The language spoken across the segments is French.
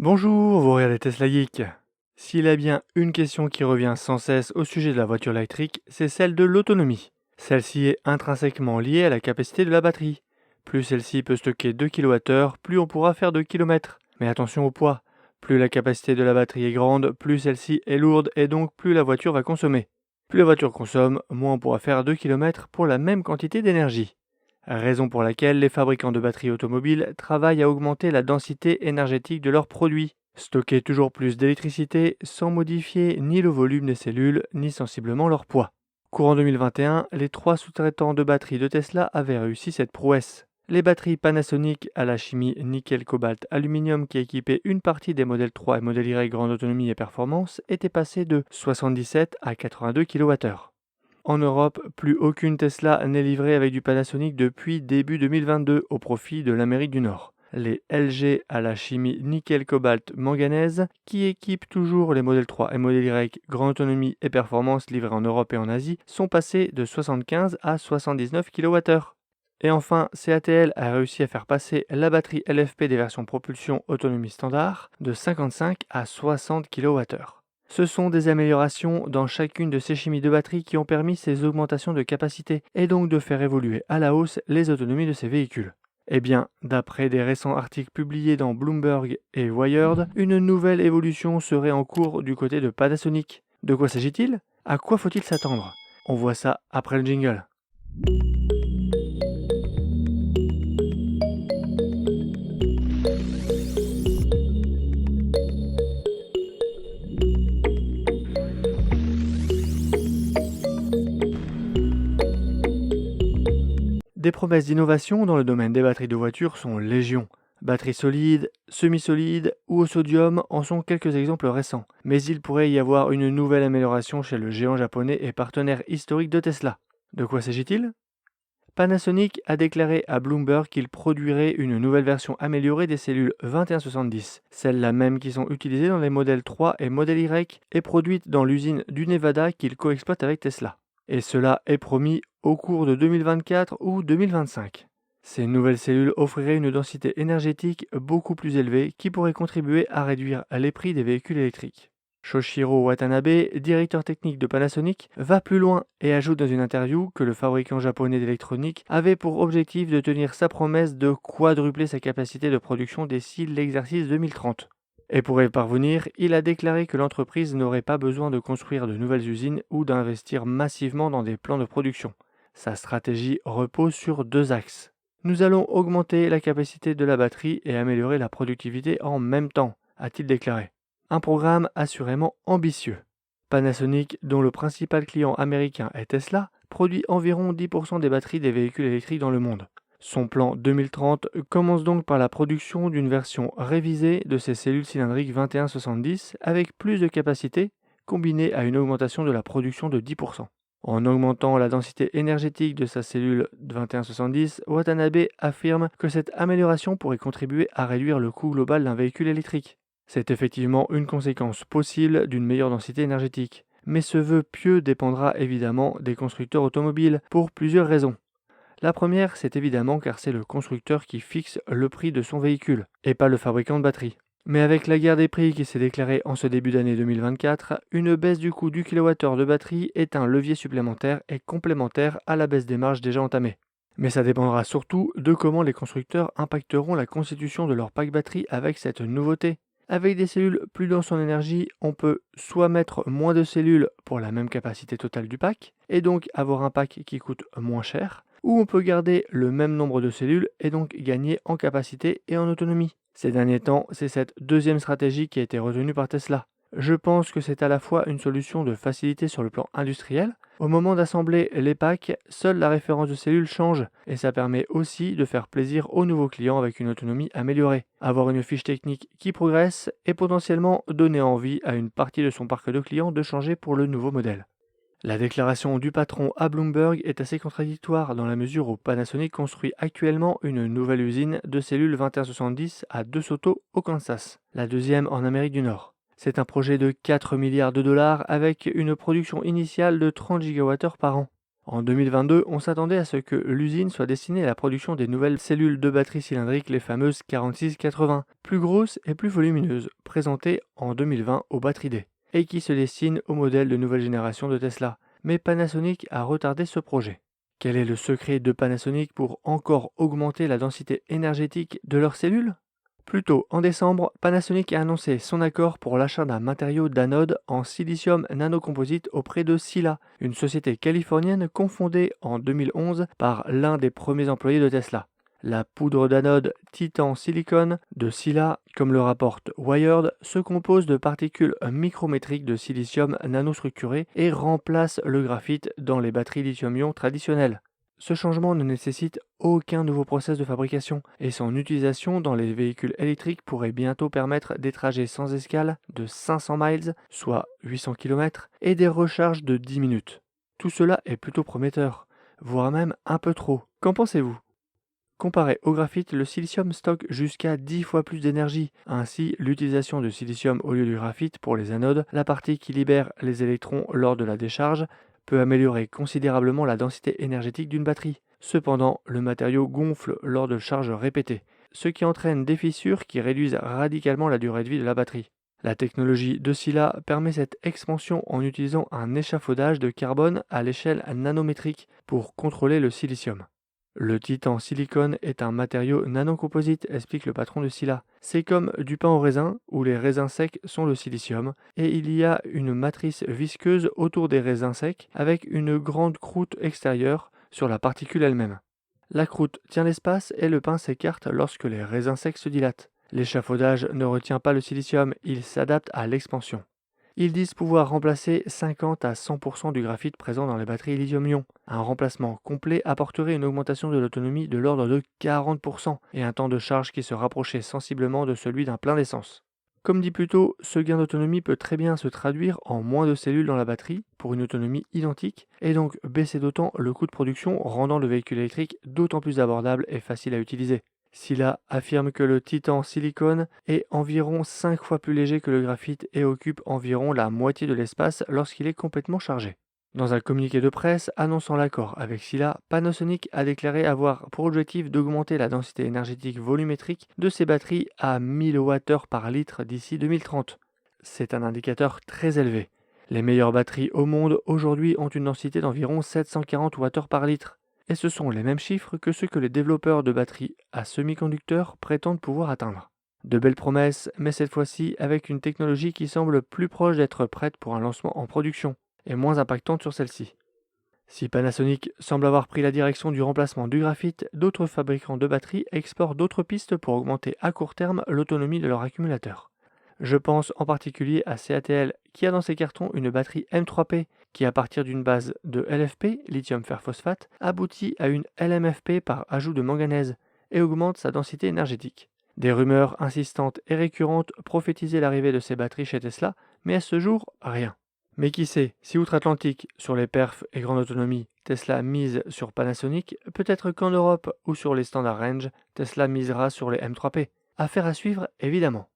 Bonjour, vous regardez Tesla Geek. S'il y a bien une question qui revient sans cesse au sujet de la voiture électrique, c'est celle de l'autonomie. Celle-ci est intrinsèquement liée à la capacité de la batterie. Plus celle-ci peut stocker 2 kWh, plus on pourra faire de kilomètres. Mais attention au poids. Plus la capacité de la batterie est grande, plus celle-ci est lourde et donc plus la voiture va consommer. Plus la voiture consomme, moins on pourra faire de kilomètres pour la même quantité d'énergie. Raison pour laquelle les fabricants de batteries automobiles travaillent à augmenter la densité énergétique de leurs produits, stocker toujours plus d'électricité sans modifier ni le volume des cellules ni sensiblement leur poids. Courant 2021, les 3 sous-traitants de batteries de Tesla avaient réussi cette prouesse. Les batteries Panasonic à la chimie nickel-cobalt-aluminium qui équipaient une partie des modèles 3 et modèle Y grande autonomie et performance étaient passées de 77 à 82 kWh. En Europe, plus aucune Tesla n'est livrée avec du Panasonic depuis début 2022 au profit de l'Amérique du Nord. Les LG à la chimie nickel-cobalt-manganèse, qui équipent toujours les modèles 3 et modèle Y grande autonomie et performance livrés en Europe et en Asie, sont passés de 75 à 79 kWh. Et enfin, CATL a réussi à faire passer la batterie LFP des versions propulsion autonomie standard de 55 à 60 kWh. Ce sont des améliorations dans chacune de ces chimies de batterie qui ont permis ces augmentations de capacité et donc de faire évoluer à la hausse les autonomies de ces véhicules. Eh bien, d'après des récents articles publiés dans Bloomberg et Wired, une nouvelle évolution serait en cours du côté de Panasonic. De quoi s'agit-il? À quoi faut-il s'attendre? On voit ça après le jingle. Des promesses d'innovation dans le domaine des batteries de voitures sont légion. Batteries solides, semi-solides ou au sodium en sont quelques exemples récents. Mais il pourrait y avoir une nouvelle amélioration chez le géant japonais et partenaire historique de Tesla. De quoi s'agit-il? Panasonic a déclaré à Bloomberg qu'il produirait une nouvelle version améliorée des cellules 2170, celles-là même qui sont utilisées dans les modèles 3 et modèle Y et produites dans l'usine du Nevada qu'il coexploite avec Tesla. Et cela est promis au cours de 2024 ou 2025. Ces nouvelles cellules offriraient une densité énergétique beaucoup plus élevée qui pourrait contribuer à réduire les prix des véhicules électriques. Shoshiro Watanabe, directeur technique de Panasonic, va plus loin et ajoute dans une interview que le fabricant japonais d'électronique avait pour objectif de tenir sa promesse de quadrupler sa capacité de production d'ici l'exercice 2030. Et pour y parvenir, il a déclaré que l'entreprise n'aurait pas besoin de construire de nouvelles usines ou d'investir massivement dans des plans de production. Sa stratégie repose sur 2 axes. Nous allons augmenter la capacité de la batterie et améliorer la productivité en même temps, a-t-il déclaré. Un programme assurément ambitieux. Panasonic, dont le principal client américain est Tesla, produit environ 10% des batteries des véhicules électriques dans le monde. Son plan 2030 commence donc par la production d'une version révisée de ses cellules cylindriques 2170 avec plus de capacité, combinée à une augmentation de la production de 10%. En augmentant la densité énergétique de sa cellule 2170, Watanabe affirme que cette amélioration pourrait contribuer à réduire le coût global d'un véhicule électrique. C'est effectivement une conséquence possible d'une meilleure densité énergétique. Mais ce vœu pieux dépendra évidemment des constructeurs automobiles pour plusieurs raisons. La première, c'est évidemment car c'est le constructeur qui fixe le prix de son véhicule, et pas le fabricant de batterie. Mais avec la guerre des prix qui s'est déclarée en ce début d'année 2024, une baisse du coût du kilowattheure de batterie est un levier supplémentaire et complémentaire à la baisse des marges déjà entamée. Mais ça dépendra surtout de comment les constructeurs impacteront la constitution de leur pack batterie avec cette nouveauté. Avec des cellules plus denses en énergie, on peut soit mettre moins de cellules pour la même capacité totale du pack, et donc avoir un pack qui coûte moins cher, ou on peut garder le même nombre de cellules et donc gagner en capacité et en autonomie. Ces derniers temps, c'est cette deuxième stratégie qui a été retenue par Tesla. Je pense que c'est à la fois une solution de facilité sur le plan industriel. Au moment d'assembler les packs, seule la référence de cellules change et ça permet aussi de faire plaisir aux nouveaux clients avec une autonomie améliorée, avoir une fiche technique qui progresse et potentiellement donner envie à une partie de son parc de clients de changer pour le nouveau modèle. La déclaration du patron à Bloomberg est assez contradictoire dans la mesure où Panasonic construit actuellement une nouvelle usine de cellules 2170 à De Soto au Kansas, la deuxième en Amérique du Nord. C'est un projet de 4 milliards de dollars avec une production initiale de 30 gigawattheures par an. En 2022, on s'attendait à ce que l'usine soit destinée à la production des nouvelles cellules de batterie cylindrique, les fameuses 4680, plus grosses et plus volumineuses, présentées en 2020 au Battery Day, et qui se destinent au modèle de nouvelle génération de Tesla. Mais Panasonic a retardé ce projet. Quel est le secret de Panasonic pour encore augmenter la densité énergétique de leurs cellules? Plus tôt, en décembre, Panasonic a annoncé son accord pour l'achat d'un matériau d'anode en silicium nanocomposite auprès de Sila, une société californienne confondée en 2011 par l'un des premiers employés de Tesla. La poudre d'anode Titan Silicon de Sila, comme le rapporte Wired, se compose de particules micrométriques de silicium nanostructuré et remplace le graphite dans les batteries lithium-ion traditionnelles. Ce changement ne nécessite aucun nouveau process de fabrication et son utilisation dans les véhicules électriques pourrait bientôt permettre des trajets sans escale de 500 miles, soit 800 km, et des recharges de 10 minutes. Tout cela est plutôt prometteur, voire même un peu trop. Qu'en pensez-vous? Comparé au graphite, le silicium stocke jusqu'à 10 fois plus d'énergie. Ainsi, l'utilisation de silicium au lieu du graphite pour les anodes, la partie qui libère les électrons lors de la décharge, peut améliorer considérablement la densité énergétique d'une batterie. Cependant, le matériau gonfle lors de charges répétées, ce qui entraîne des fissures qui réduisent radicalement la durée de vie de la batterie. La technologie de Sila permet cette expansion en utilisant un échafaudage de carbone à l'échelle nanométrique pour contrôler le silicium. Le titan silicone est un matériau nanocomposite, explique le patron de Sila. C'est comme du pain au raisin, où les raisins secs sont le silicium, et il y a une matrice visqueuse autour des raisins secs, avec une grande croûte extérieure sur la particule elle-même. La croûte tient l'espace et le pain s'écarte lorsque les raisins secs se dilatent. L'échafaudage ne retient pas le silicium, il s'adapte à l'expansion. Ils disent pouvoir remplacer 50 à 100% du graphite présent dans les batteries lithium-ion. Un remplacement complet apporterait une augmentation de l'autonomie de l'ordre de 40% et un temps de charge qui se rapprochait sensiblement de celui d'un plein d'essence. Comme dit plus tôt, ce gain d'autonomie peut très bien se traduire en moins de cellules dans la batterie pour une autonomie identique et donc baisser d'autant le coût de production, rendant le véhicule électrique d'autant plus abordable et facile à utiliser. Sila affirme que le titan silicone est environ 5 fois plus léger que le graphite et occupe environ la moitié de l'espace lorsqu'il est complètement chargé. Dans un communiqué de presse annonçant l'accord avec Sila, Panasonic a déclaré avoir pour objectif d'augmenter la densité énergétique volumétrique de ses batteries à 1000 Wh par litre d'ici 2030. C'est un indicateur très élevé. Les meilleures batteries au monde aujourd'hui ont une densité d'environ 740 Wh par litre. Et ce sont les mêmes chiffres que ceux que les développeurs de batteries à semi-conducteurs prétendent pouvoir atteindre. De belles promesses, mais cette fois-ci avec une technologie qui semble plus proche d'être prête pour un lancement en production, et moins impactante sur celle-ci. Si Panasonic semble avoir pris la direction du remplacement du graphite, d'autres fabricants de batteries explorent d'autres pistes pour augmenter à court terme l'autonomie de leur accumulateur. Je pense en particulier à CATL qui a dans ses cartons une batterie M3P qui, à partir d'une base de LFP, lithium fer phosphate, aboutit à une LMFP par ajout de manganèse et augmente sa densité énergétique. Des rumeurs insistantes et récurrentes prophétisaient l'arrivée de ces batteries chez Tesla, mais à ce jour, rien. Mais qui sait, si outre-Atlantique, sur les perfs et grande autonomie, Tesla mise sur Panasonic, peut-être qu'en Europe ou sur les standard range, Tesla misera sur les M3P. Affaire à suivre, évidemment.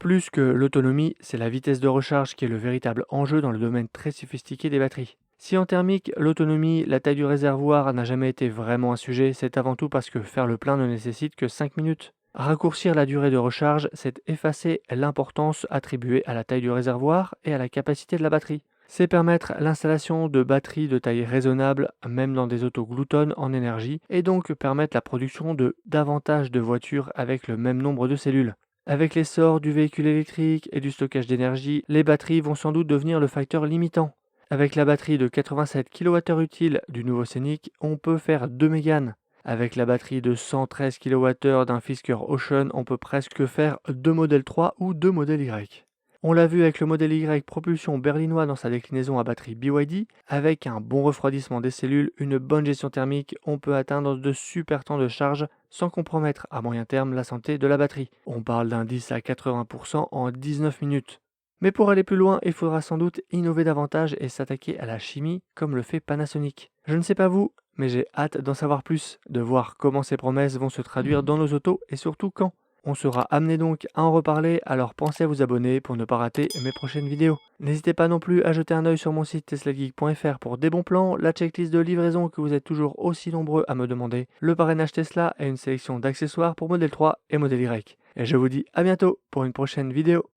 Plus que l'autonomie, c'est la vitesse de recharge qui est le véritable enjeu dans le domaine très sophistiqué des batteries. Si en thermique, l'autonomie, la taille du réservoir n'a jamais été vraiment un sujet, c'est avant tout parce que faire le plein ne nécessite que 5 minutes. Raccourcir la durée de recharge, c'est effacer l'importance attribuée à la taille du réservoir et à la capacité de la batterie. C'est permettre l'installation de batteries de taille raisonnable, même dans des autos gloutonnes en énergie, et donc permettre la production de davantage de voitures avec le même nombre de cellules. Avec l'essor du véhicule électrique et du stockage d'énergie, les batteries vont sans doute devenir le facteur limitant. Avec la batterie de 87 kWh utile du nouveau Scénic, on peut faire 2 Mégane. Avec la batterie de 113 kWh d'un Fisker Ocean, on peut presque faire 2 modèles 3 ou 2 modèles Y. On l'a vu avec le modèle Y propulsion berlinois dans sa déclinaison à batterie BYD, avec un bon refroidissement des cellules, une bonne gestion thermique, on peut atteindre de super temps de charge sans compromettre à moyen terme la santé de la batterie. On parle d'un 10 à 80% en 19 minutes. Mais pour aller plus loin, il faudra sans doute innover davantage et s'attaquer à la chimie comme le fait Panasonic. Je ne sais pas vous, mais j'ai hâte d'en savoir plus, de voir comment ces promesses vont se traduire dans nos autos et surtout quand. On sera amené donc à en reparler, alors pensez à vous abonner pour ne pas rater mes prochaines vidéos. N'hésitez pas non plus à jeter un œil sur mon site teslageek.fr pour des bons plans, la checklist de livraison que vous êtes toujours aussi nombreux à me demander, le parrainage Tesla et une sélection d'accessoires pour Model 3 et Model Y. Et je vous dis à bientôt pour une prochaine vidéo.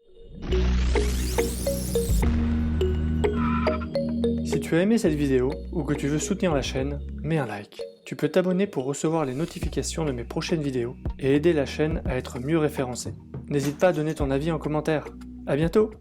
Si tu as aimé cette vidéo ou que tu veux soutenir la chaîne, mets un like. Tu peux t'abonner pour recevoir les notifications de mes prochaines vidéos et aider la chaîne à être mieux référencée. N'hésite pas à donner ton avis en commentaire. À bientôt!